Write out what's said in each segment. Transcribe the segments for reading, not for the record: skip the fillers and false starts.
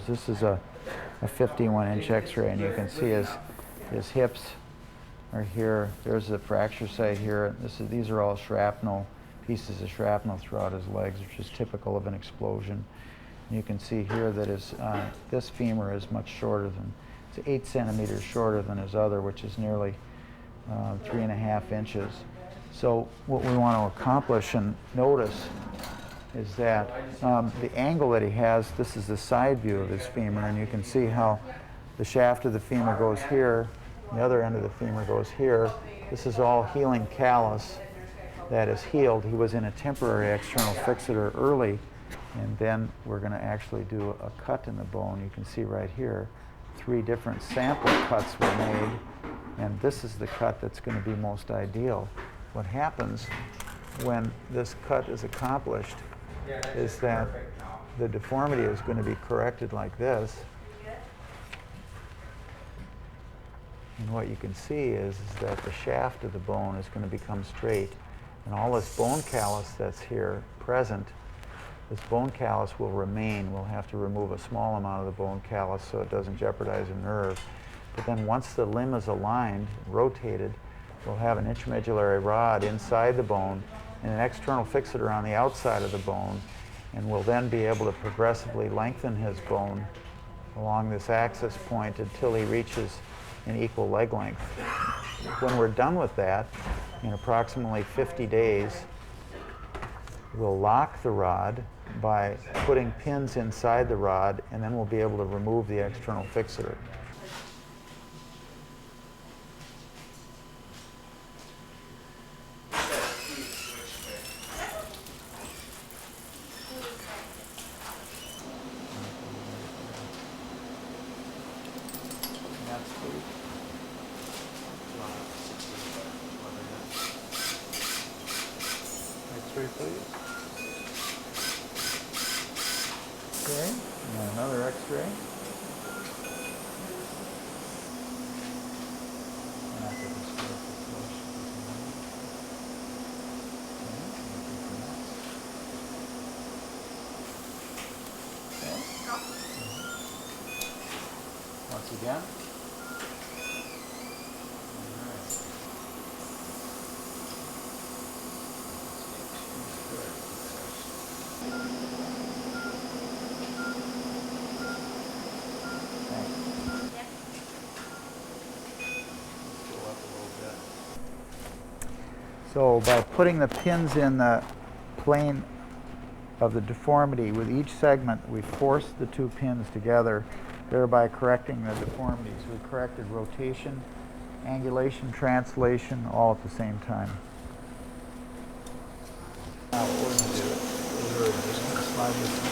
This is a 51-inch X-ray, and you can see his hips are here. There's the fracture site here. These are all shrapnel, pieces of shrapnel throughout his legs, which is typical of an explosion. And you can see here that this femur is much shorter than, it's 8 centimeters shorter than his other, which is nearly 3.5 inches. So what we want to accomplish and notice is that the angle that he has, this is the side view of his femur, and you can see how the shaft of the femur goes here, the other end of the femur goes here. This is all healing callus that is healed. He was in a temporary external fixator early, and then we're going to actually do a cut in the bone. You can see right here, 3 different sample cuts were made, and this is the cut that's going to be most ideal. What happens when this cut is accomplished is that the deformity is going to be corrected like this. And what you can see is that the shaft of the bone is going to become straight. And all this bone callus that's here present, this bone callus will remain. We'll have to remove a small amount of the bone callus so it doesn't jeopardize a nerve. But then once the limb is aligned, rotated, we'll have an intramedullary rod inside the bone and an external fixator on the outside of the bone, and we'll then be able to progressively lengthen his bone along this axis point until he reaches an equal leg length. When we're done with that, in approximately 50 days, we'll lock the rod by putting pins inside the rod, and then we'll be able to remove the external fixator. X-ray, please. Okay, and another X-ray. Once again. So by putting the pins in the plane of the deformity with each segment, we force the 2 pins together, thereby correcting the deformities. We corrected rotation, angulation, translation, all at the same time. Now what we're going to do is we're just going to slide this in.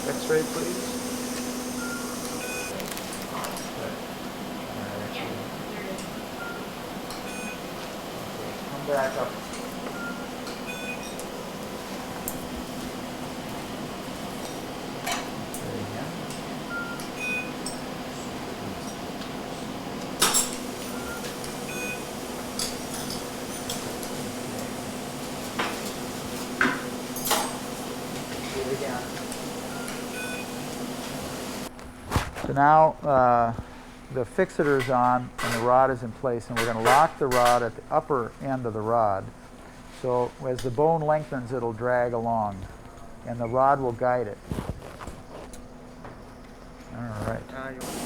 That's X-ray, please. Back up. So now the fixator is on and the rod is in place, and we're going to lock the rod at the upper end of the rod. So as the bone lengthens, it'll drag along, and the rod will guide it. All right.